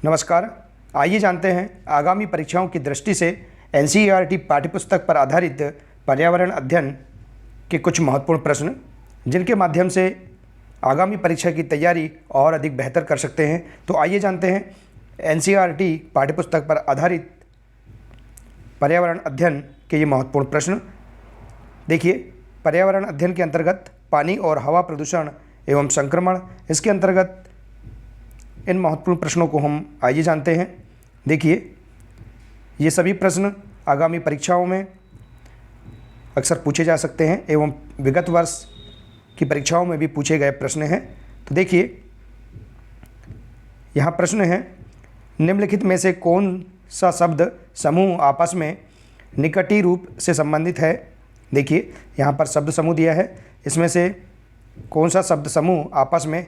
नमस्कार। आइए जानते हैं आगामी परीक्षाओं की दृष्टि से एनसीईआरटी पाठ्यपुस्तक पर आधारित पर्यावरण अध्ययन के कुछ महत्वपूर्ण प्रश्न, जिनके माध्यम से आगामी परीक्षा की तैयारी और अधिक बेहतर कर सकते हैं। तो आइए जानते हैं एनसीईआरटी पाठ्यपुस्तक पर आधारित पर्यावरण अध्ययन के ये महत्वपूर्ण प्रश्न। देखिए, पर्यावरण अध्ययन के अंतर्गत पानी और हवा प्रदूषण एवं संक्रमण, इसके अंतर्गत इन महत्वपूर्ण प्रश्नों को हम आइए जानते हैं। देखिए, ये सभी प्रश्न आगामी परीक्षाओं में अक्सर पूछे जा सकते हैं एवं विगत वर्ष की परीक्षाओं में भी पूछे गए प्रश्न हैं। तो देखिए, यहाँ प्रश्न है, निम्नलिखित में से कौन सा शब्द समूह आपस में निकटी रूप से संबंधित है। देखिए, यहाँ पर शब्द समूह दिया है, इसमें से कौन सा शब्द समूह आपस में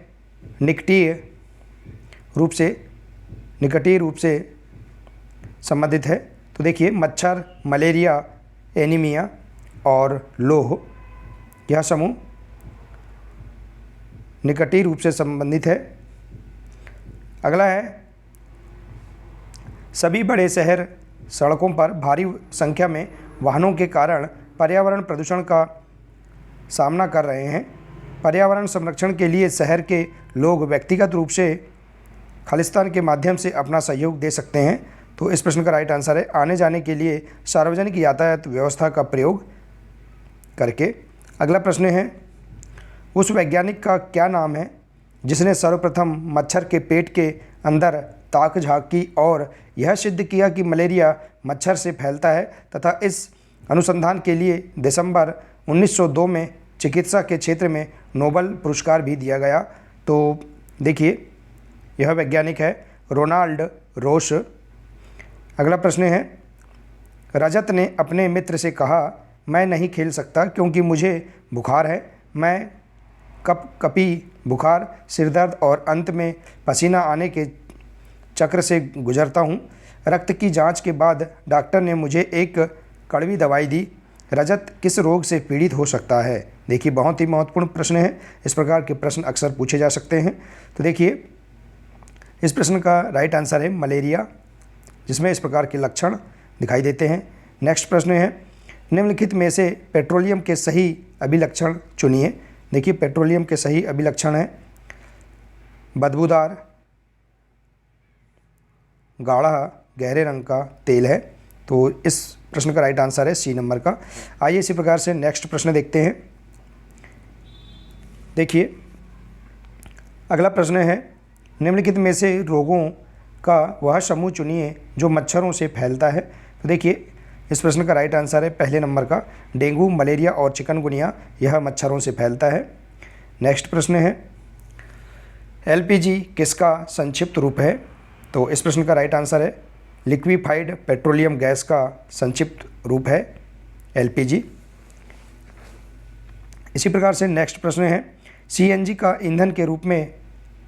निकटीय रूप से संबंधित है। तो देखिए, मच्छर, मलेरिया, एनीमिया और लोह, यह समूह निकटीय रूप से संबंधित है। अगला है, सभी बड़े शहर सड़कों पर भारी संख्या में वाहनों के कारण पर्यावरण प्रदूषण का सामना कर रहे हैं। पर्यावरण संरक्षण के लिए शहर के लोग व्यक्तिगत रूप से खालिस्तान के माध्यम से अपना सहयोग दे सकते हैं। तो इस प्रश्न का राइट आंसर है, आने जाने के लिए सार्वजनिक यातायात व्यवस्था का प्रयोग करके। अगला प्रश्न है, उस वैज्ञानिक का क्या नाम है जिसने सर्वप्रथम मच्छर के पेट के अंदर ताक झांकी और यह सिद्ध किया कि मलेरिया मच्छर से फैलता है तथा इस अनुसंधान के लिए दिसंबर 1902 में चिकित्सा के क्षेत्र में नोबेल पुरस्कार भी दिया गया। तो देखिए, यह वैज्ञानिक है रोनाल्ड रोश। अगला प्रश्न है, रजत ने अपने मित्र से कहा, मैं नहीं खेल सकता क्योंकि मुझे बुखार है। मैं कपकपी बुखार, सिरदर्द और अंत में पसीना आने के चक्र से गुजरता हूँ। रक्त की जांच के बाद डॉक्टर ने मुझे एक कड़वी दवाई दी। रजत किस रोग से पीड़ित हो सकता है। देखिए, बहुत ही महत्वपूर्ण प्रश्न है। इस प्रकार के प्रश्न अक्सर पूछे जा सकते हैं। तो देखिए, इस प्रश्न का राइट आंसर है मलेरिया, जिसमें इस प्रकार के लक्षण दिखाई देते हैं। नेक्स्ट प्रश्न है, निम्नलिखित में से पेट्रोलियम के सही अभिलक्षण चुनिए। देखिए, पेट्रोलियम के सही अभिलक्षण है बदबूदार, गाढ़ा गहरे रंग का तेल है। तो इस प्रश्न का राइट आंसर है सी नंबर का। आइए इसी प्रकार से नेक्स्ट प्रश्न देखते हैं। देखिए, अगला प्रश्न है, निम्नलिखित में से रोगों का वह समूह चुनिए जो मच्छरों से फैलता है। तो देखिए, इस प्रश्न का राइट आंसर है पहले नंबर का, डेंगू, मलेरिया और चिकनगुनिया, यह मच्छरों से फैलता है। नेक्स्ट प्रश्न है, एलपीजी किसका संक्षिप्त रूप है। तो इस प्रश्न का राइट आंसर है लिक्विफाइड पेट्रोलियम गैस का संक्षिप्त रूप है एलपीजी। इसी प्रकार से नेक्स्ट प्रश्न है, सीएनजी का ईंधन के रूप में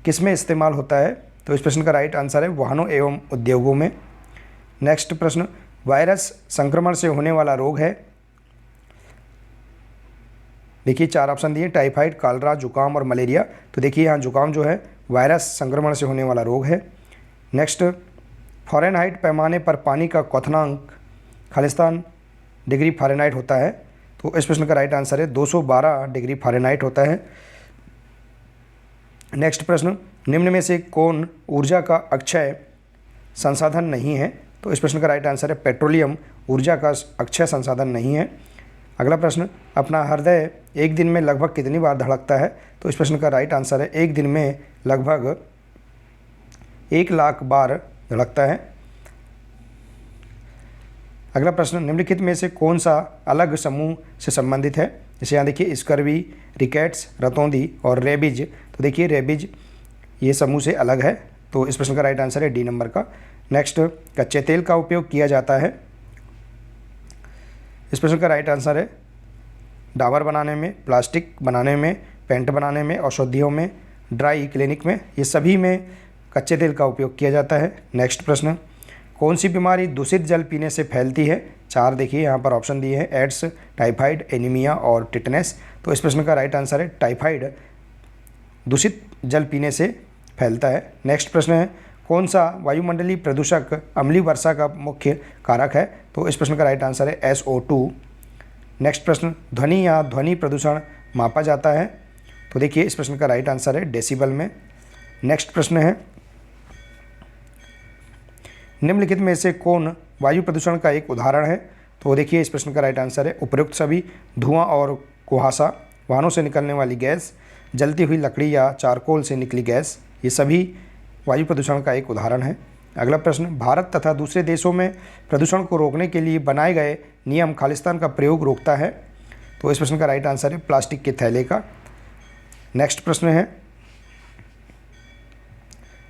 किसमें इस्तेमाल होता है। तो इस प्रश्न का राइट आंसर है वाहनों एवं उद्योगों में। नेक्स्ट प्रश्न, वायरस संक्रमण से होने वाला रोग है। देखिए, 4 ऑप्शन दिए, टाइफाइड, कॉलरा, जुकाम और मलेरिया। तो देखिए, यहाँ जुकाम जो है वायरस संक्रमण से होने वाला रोग है। नेक्स्ट, फ़ारेनहाइट पैमाने पर पानी का क्वथनांक खालिस्तान डिग्री फ़ारेनहाइट होता है। तो इस प्रश्न का राइट आंसर है 212 डिग्री फ़ारेनहाइट होता है। नेक्स्ट प्रश्न, निम्न में से कौन ऊर्जा का अक्षय संसाधन नहीं है। तो इस प्रश्न का राइट आंसर है पेट्रोलियम ऊर्जा का अक्षय संसाधन नहीं है। अगला प्रश्न, अपना हृदय एक दिन में लगभग कितनी बार धड़कता है। तो इस प्रश्न का राइट आंसर है एक दिन में लगभग 1 लाख बार धड़कता है। अगला प्रश्न, निम्नलिखित में से कौन सा अलग समूह से संबंधित है। जैसे यहाँ देखिए, स्कर्वी, रिकेट्स, रतौंधी और रेबीज। तो देखिए, रेबीज ये समूह से अलग है। तो इस प्रश्न का राइट आंसर है डी नंबर का। नेक्स्ट, कच्चे तेल का उपयोग किया जाता है। इस प्रश्न का राइट आंसर है डाबर बनाने में, प्लास्टिक बनाने में, पेंट बनाने में, औषधियों में, ड्राई क्लिनिक में, ये सभी में कच्चे तेल का उपयोग किया जाता है। नेक्स्ट प्रश्न, कौन सी बीमारी दूषित जल पीने से फैलती है। 4 देखिए यहाँ पर ऑप्शन दिए हैं, एड्स, टाइफाइड, एनीमिया और टिटनेस। तो इस प्रश्न का राइट आंसर है टाइफाइड दूषित जल पीने से फैलता है। नेक्स्ट प्रश्न है, कौन सा वायुमंडलीय प्रदूषक अम्लीय वर्षा का मुख्य कारक है? तो इस प्रश्न का राइट आंसर है SO2। नेक्स्ट प्रश्न, ध्वनि या ध्वनि प्रदूषण मापा जाता है? तो देखिए इस प्रश्न का राइट आंसर है डेसिबल में। नेक्स्ट प्रश्न है, निम्नलिखित में से कौन वायु प्रदूषण का एक उदाहरण है? तो देखिए इस प्रश्न का राइट आंसर है उपरोक्त सभी। धुआं और कुहासा, वाहनों से निकलने वाली गैस, जलती हुई लकड़ी या चारकोल से निकली गैस, ये सभी वायु प्रदूषण का एक उदाहरण है। अगला प्रश्न, भारत तथा दूसरे देशों में प्रदूषण को रोकने के लिए बनाए गए नियम खालिस्तान का प्रयोग रोकता है? तो इस प्रश्न का राइट आंसर है प्लास्टिक के थैले का। नेक्स्ट प्रश्न है,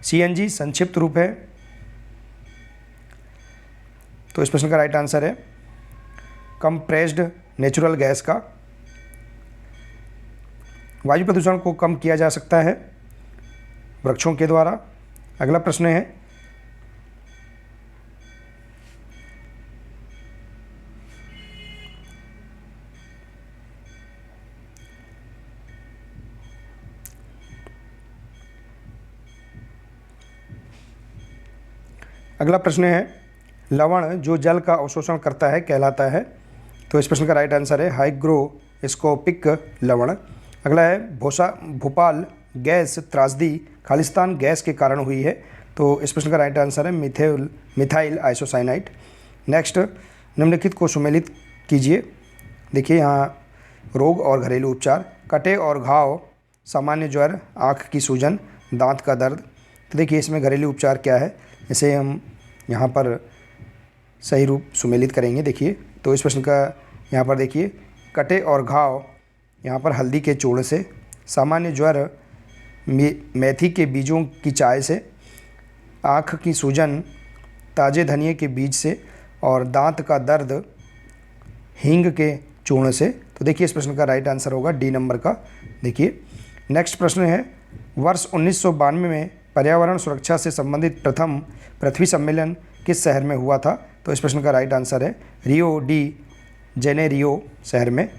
CNG संक्षिप्त रूप है? तो इस प्रश्न का राइट आंसर है कंप्रेस्ड नेचुरल गैस का। वायु प्रदूषण को कम किया जा सकता है वृक्षों के द्वारा। अगला प्रश्न है, लवण जो जल का अवशोषण करता है कहलाता है? तो इस प्रश्न का राइट आंसर है हाइग्रोस्कोपिक लवण। अगला है, भोपाल गैस त्रासदी खालिस्तान गैस के कारण हुई है? तो इस प्रश्न का राइट आंसर है मिथाइल आइसोसाइनाइड। नेक्स्ट, निम्नलिखित को सुमेलित कीजिए। देखिए यहाँ रोग और घरेलू उपचार, कटे और घाव, सामान्य ज्वर, आँख की सूजन, दांत का दर्द। तो देखिए इसमें घरेलू उपचार क्या है, इसे हम यहाँ पर सही रूप सुमेलित करेंगे। देखिए तो इस प्रश्न का यहाँ पर देखिए, कटे और घाव यहाँ पर हल्दी के चूर्ण से, सामान्य ज्वर मेथी के बीजों की चाय से, आँख की सूजन ताजे धनिए के बीज से, और दांत का दर्द हींग के चूर्ण से। तो देखिए इस प्रश्न का राइट आंसर होगा डी नंबर का। देखिए नेक्स्ट प्रश्न है, वर्ष 1992 में पर्यावरण सुरक्षा से संबंधित प्रथम पृथ्वी सम्मेलन किस शहर में हुआ था? तो इस प्रश्न का राइट आंसर है रियो डी जेनेरियो शहर में।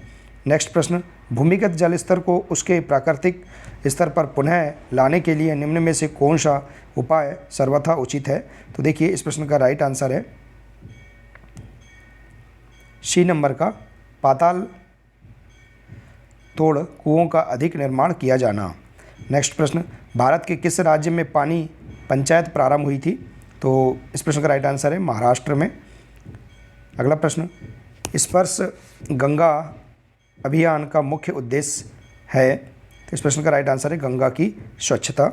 नेक्स्ट प्रश्न, भूमिगत जल स्तर को उसके प्राकृतिक स्तर पर पुनः लाने के लिए निम्न में से कौन सा उपाय सर्वथा उचित है? तो देखिए इस प्रश्न का राइट आंसर है सी नंबर का, पाताल तोड़ कुओं का अधिक निर्माण किया जाना। नेक्स्ट प्रश्न, भारत के किस राज्य में पानी पंचायत प्रारंभ हुई थी? तो इस प्रश्न का राइट आंसर है महाराष्ट्र में। अगला प्रश्न, स्पर्श गंगा अभियान का मुख्य उद्देश्य है? तो इस प्रश्न का राइट आंसर है गंगा की स्वच्छता।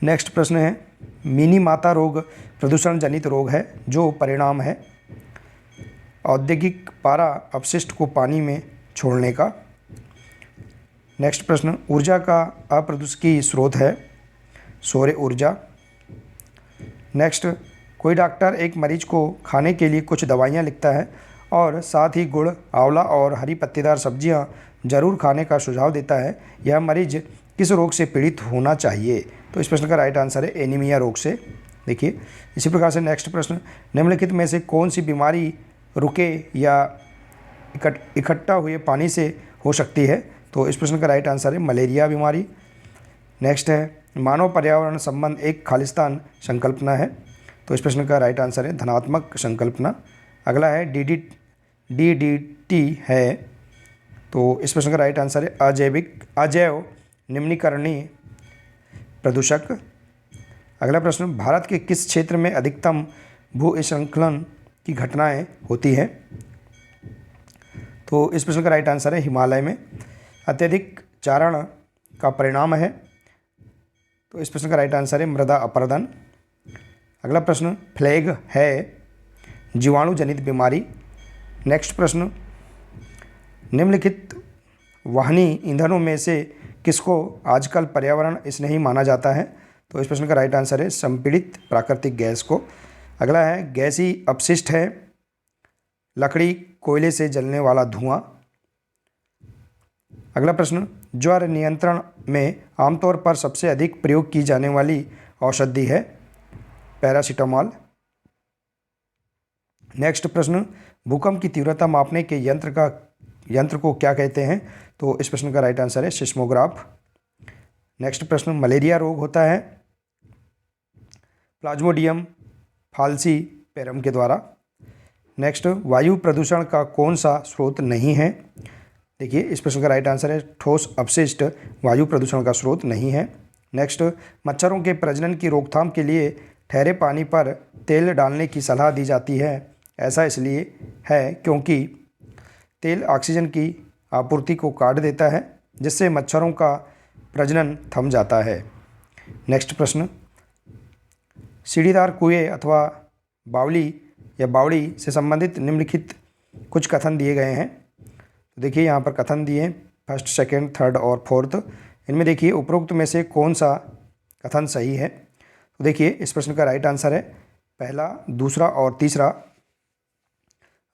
नेक्स्ट प्रश्न है, मिनी माता रोग प्रदूषण जनित रोग है जो परिणाम है औद्योगिक पारा अपशिष्ट को पानी में छोड़ने का। नेक्स्ट प्रश्न, ऊर्जा का अप्रदूषकी स्रोत है? सौर ऊर्जा। नेक्स्ट, कोई डॉक्टर एक मरीज को खाने के लिए कुछ दवाइयाँ लिखता है और साथ ही गुड़, आंवला और हरी पत्तेदार सब्जियां जरूर खाने का सुझाव देता है। यह मरीज किस रोग से पीड़ित होना चाहिए? तो इस प्रश्न का राइट आंसर है एनीमिया रोग से। देखिए इसी प्रकार से नेक्स्ट प्रश्न, निम्नलिखित में से कौन सी बीमारी रुके या इकट्ठा हुए पानी से हो सकती है? तो इस प्रश्न का राइट आंसर है मलेरिया बीमारी। नेक्स्ट है, मानव पर्यावरण संबंध एक खालिस्तान संकल्पना है? तो इस प्रश्न का राइट आंसर है धनात्मक संकल्पना। अगला है DDT है? तो इस प्रश्न का राइट आंसर है अजैव निम्नीकरणीय प्रदूषक। अगला प्रश्न, भारत के किस क्षेत्र में अधिकतम भूस्खलन की घटनाएं होती हैं? तो इस प्रश्न का राइट आंसर है हिमालय में। अत्यधिक चारण का परिणाम है? तो इस प्रश्न का राइट आंसर है मृदा अपरदन। अगला प्रश्न, प्लेग है जीवाणु जनित बीमारी? नेक्स्ट प्रश्न, निम्नलिखित वाहनी ईंधनों में से किसको आजकल पर्यावरण स्नेही माना जाता है? तो इस प्रश्न का राइट आंसर है संपीड़ित प्राकृतिक गैस को। अगला है, गैसीय अपशिष्ट है? लकड़ी, कोयले से जलने वाला धुआं। अगला प्रश्न, ज्वर नियंत्रण में आमतौर पर सबसे अधिक प्रयोग की जाने वाली औषधि है? पैरासीटामोल। नेक्स्ट प्रश्न, भूकंप की तीव्रता मापने के यंत्र को क्या कहते हैं? तो इस प्रश्न का राइट आंसर है सिस्मोग्राफ। नेक्स्ट प्रश्न, मलेरिया रोग होता है? प्लाज्मोडियम फाल्सीपेरम के द्वारा। नेक्स्ट, वायु प्रदूषण का कौन सा स्रोत नहीं है? देखिए इस प्रश्न का राइट आंसर है ठोस अपशिष्ट वायु प्रदूषण का स्रोत नहीं है। नेक्स्ट, मच्छरों के प्रजनन की रोकथाम के लिए ठहरे पानी पर तेल डालने की सलाह दी जाती है। ऐसा इसलिए है क्योंकि तेल ऑक्सीजन की आपूर्ति को काट देता है, जिससे मच्छरों का प्रजनन थम जाता है। नेक्स्ट प्रश्न, सीढ़ीदार कुएं अथवा बावली या बावड़ी से संबंधित निम्नलिखित कुछ कथन दिए गए हैं। तो देखिए यहाँ पर कथन दिए हैं फर्स्ट, सेकंड, थर्ड और फोर्थ। इनमें देखिए उपरोक्त में से कौन सा कथन सही है? तो देखिए इस प्रश्न का राइट आंसर है पहला, दूसरा और तीसरा।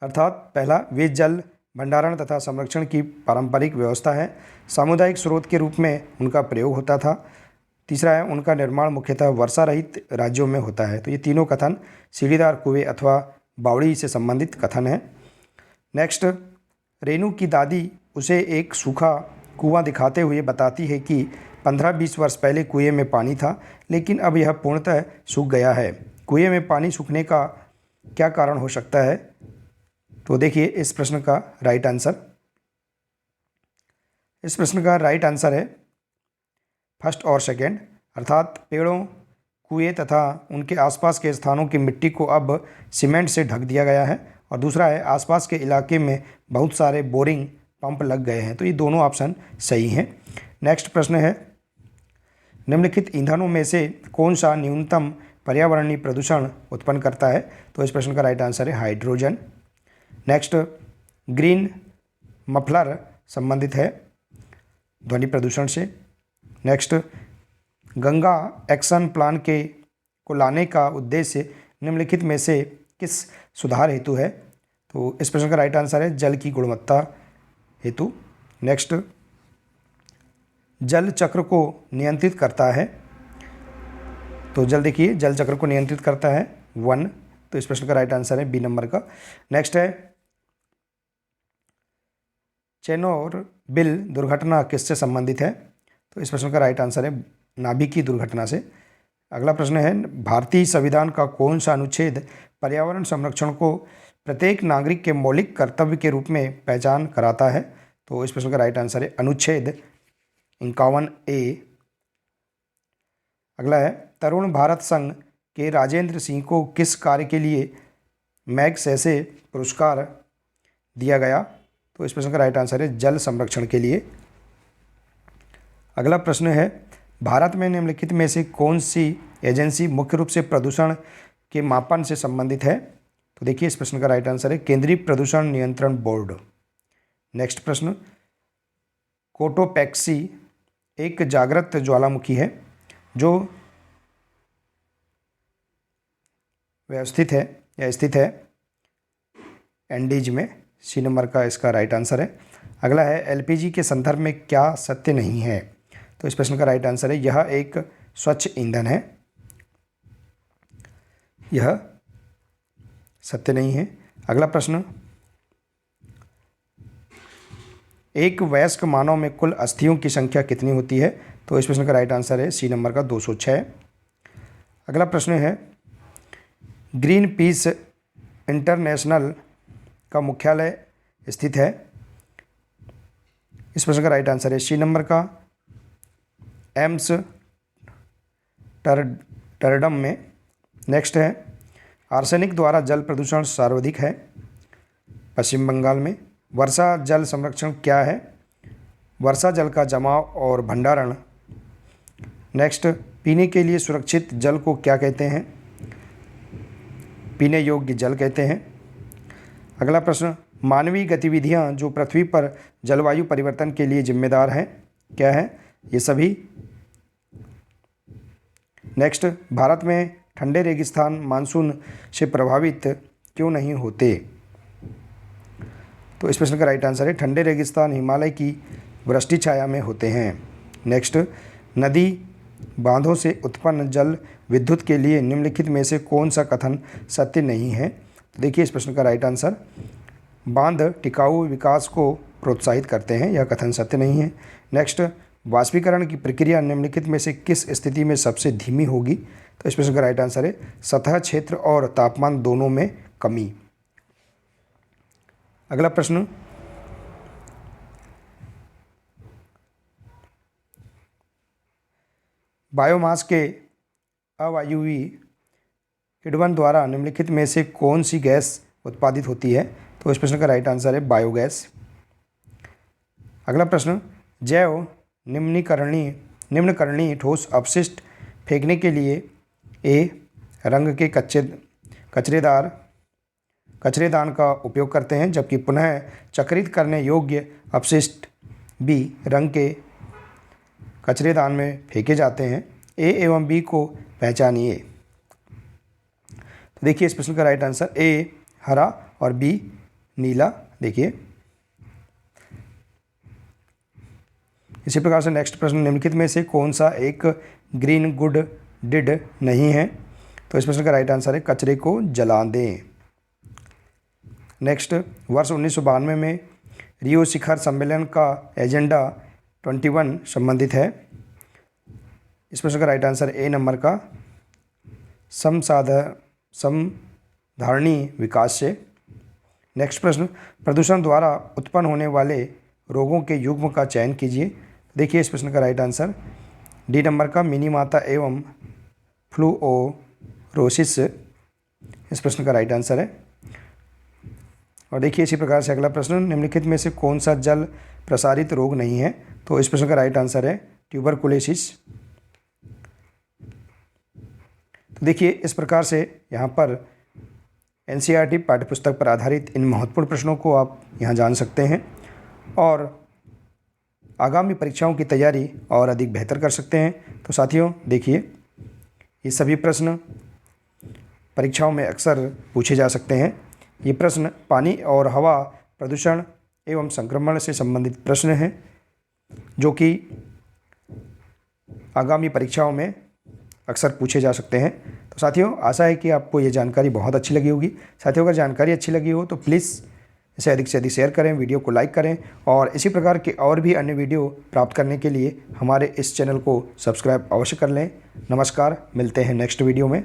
अर्थात पहला, वे जल भंडारण तथा संरक्षण की पारंपरिक व्यवस्था है, सामुदायिक स्रोत के रूप में उनका प्रयोग होता था। तीसरा है, उनका निर्माण मुख्यतः वर्षा रहित राज्यों में होता है। तो ये तीनों कथन सीढ़ीदार कुएं अथवा बावड़ी से संबंधित कथन है। नेक्स्ट, रेणु की दादी उसे एक सूखा कुआं दिखाते हुए बताती है कि 15-20 वर्ष पहले कुएं में पानी था, लेकिन अब यह पूर्णतः सूख गया है। कुएं में पानी सूखने का क्या कारण हो सकता है? तो देखिए इस प्रश्न का राइट आंसर है फर्स्ट और सेकंड। अर्थात पेड़ों, कुएं तथा उनके आसपास के स्थानों की मिट्टी को अब सीमेंट से ढक दिया गया है। और दूसरा है, आसपास के इलाके में बहुत सारे बोरिंग पंप लग गए हैं। तो ये दोनों ऑप्शन सही हैं। नेक्स्ट प्रश्न है, निम्नलिखित ईंधनों में से कौन सा न्यूनतम पर्यावरणीय प्रदूषण उत्पन्न करता है? तो इस प्रश्न का राइट आंसर है हाइड्रोजन। नेक्स्ट, ग्रीन मफलर संबंधित है ध्वनि प्रदूषण से। नेक्स्ट, गंगा एक्शन प्लान को लाने का उद्देश्य निम्नलिखित में से किस सुधार हेतु है? तो इस प्रश्न का राइट आंसर है जल की गुणवत्ता हेतु। नेक्स्ट, जल चक्र को नियंत्रित करता है। तो देखिए जल चक्र को नियंत्रित करता है 1। तो इस प्रश्न का राइट आंसर है बी नंबर का। नेक्स्ट है, चेरनोबिल दुर्घटना किससे संबंधित है? तो इस प्रश्न का राइट आंसर है नाभिकीय दुर्घटना से। अगला प्रश्न है, भारतीय संविधान का कौन सा अनुच्छेद पर्यावरण संरक्षण को प्रत्येक नागरिक के मौलिक कर्तव्य के रूप में पहचान कराता है? तो इस प्रश्न का राइट आंसर है अनुच्छेद 51A। अगला है, तरुण भारत संघ के राजेंद्र सिंह को किस कार्य के लिए मैग्सेसे पुरस्कार दिया गया? तो इस प्रश्न का राइट आंसर है जल संरक्षण के लिए। अगला प्रश्न है, भारत में निम्नलिखित में से कौन सी एजेंसी मुख्य रूप से प्रदूषण के मापन से संबंधित है? तो देखिए इस प्रश्न का राइट आंसर है केंद्रीय प्रदूषण नियंत्रण बोर्ड। नेक्स्ट प्रश्न, कोटोपैक्सी एक जागृत ज्वालामुखी है जो व्यवस्थित है या स्थित है एंडीज में। सी नंबर का इसका राइट आंसर है। अगला है, एलपीजी के संदर्भ में क्या सत्य नहीं है? तो इस प्रश्न का राइट आंसर है यह एक स्वच्छ ईंधन है। यह सत्य नहीं है। अगला प्रश्न, एक वयस्क मानव में कुल अस्थियों की संख्या कितनी होती है? तो इस प्रश्न का राइट आंसर है सी नंबर का 206। अगला प्रश्न है, ग्रीन पीस इंटरनेशनल का मुख्यालय स्थित है? इस प्रश्न का राइट आंसर है सी नंबर का एम्स टर्डम में। नेक्स्ट है, आर्सेनिक द्वारा जल प्रदूषण सर्वाधिक है पश्चिम बंगाल में। वर्षा जल संरक्षण क्या है? वर्षा जल का जमाव और भंडारण। नेक्स्ट, पीने के लिए सुरक्षित जल को क्या कहते हैं? पीने योग्य जल कहते हैं। अगला प्रश्न, मानवीय गतिविधियां जो पृथ्वी पर जलवायु परिवर्तन के लिए जिम्मेदार हैं क्या है? ये सभी। नेक्स्ट, भारत में ठंडे रेगिस्तान मानसून से प्रभावित क्यों नहीं होते? तो इस प्रश्न का राइट आंसर है ठंडे रेगिस्तान हिमालय की वृष्टि छाया में होते हैं। नेक्स्ट, नदी बांधों से उत्पन्न जल विद्युत के लिए निम्नलिखित में से कौन सा कथन सत्य नहीं है? तो देखिए इस प्रश्न का राइट आंसर, बांध टिकाऊ विकास को प्रोत्साहित करते हैं, यह कथन सत्य नहीं है। नेक्स्ट, वाष्पीकरण की प्रक्रिया निम्नलिखित में से किस स्थिति में सबसे धीमी होगी? तो इस प्रश्न का राइट आंसर है सतह क्षेत्र और तापमान दोनों में कमी। अगला प्रश्न, बायोमास के अवायवीय किण्वन द्वारा निम्नलिखित में से कौन सी गैस उत्पादित होती है? तो इस प्रश्न का राइट आंसर है बायोगैस। अगला प्रश्न, जैव निम्नकरणीय ठोस अपशिष्ट फेंकने के लिए ए रंग के कचरेदान का उपयोग करते हैं, जबकि पुनः चक्रित करने योग्य अपशिष्ट बी रंग के कचरेदान में फेंके जाते हैं। ए एवं बी को पहचानिए। तो देखिए इस प्रश्न का राइट आंसर ए हरा और बी नीला। देखिए इसी प्रकार से नेक्स्ट प्रश्न, निम्नलिखित में से कौन सा एक ग्रीन गुड डिड नहीं है? तो इस प्रश्न का राइट आंसर है कचरे को जला दें। नेक्स्ट, वर्ष 1992 में रियो शिखर सम्मेलन का एजेंडा 21 संबंधित है। इस प्रश्न का राइट आंसर ए नंबर का समधारणी विकास से। नेक्स्ट प्रश्न, प्रदूषण द्वारा उत्पन्न होने वाले रोगों के युग्म का चयन कीजिए। देखिए इस प्रश्न का राइट आंसर डी नंबर का मिनीमाता एवं फ्लूओरोसिस इस प्रश्न का राइट आंसर है। और देखिए इसी प्रकार से अगला प्रश्न, निम्नलिखित में से कौन सा जल प्रसारित रोग नहीं है? तो इस प्रश्न का राइट आंसर है ट्यूबरकुलोसिस। तो देखिए इस प्रकार से यहाँ पर एनसीईआरटी पाठ्यपुस्तक पर आधारित इन महत्वपूर्ण प्रश्नों को आप यहाँ जान सकते हैं और आगामी परीक्षाओं की तैयारी और अधिक बेहतर कर सकते हैं। तो साथियों देखिए ये सभी प्रश्न परीक्षाओं में अक्सर पूछे जा सकते हैं। ये प्रश्न पानी और हवा प्रदूषण एवं संक्रमण से संबंधित प्रश्न हैं जो कि आगामी परीक्षाओं में अक्सर पूछे जा सकते हैं। तो साथियों आशा है कि आपको ये जानकारी बहुत अच्छी लगी होगी। साथियों अगर जानकारी अच्छी लगी हो तो प्लीज़ इसे अधिक से अधिक शेयर करें, वीडियो को लाइक करें और इसी प्रकार के और भी अन्य वीडियो प्राप्त करने के लिए हमारे इस चैनल को सब्सक्राइब अवश्य कर लें। नमस्कार, मिलते हैं नेक्स्ट वीडियो में।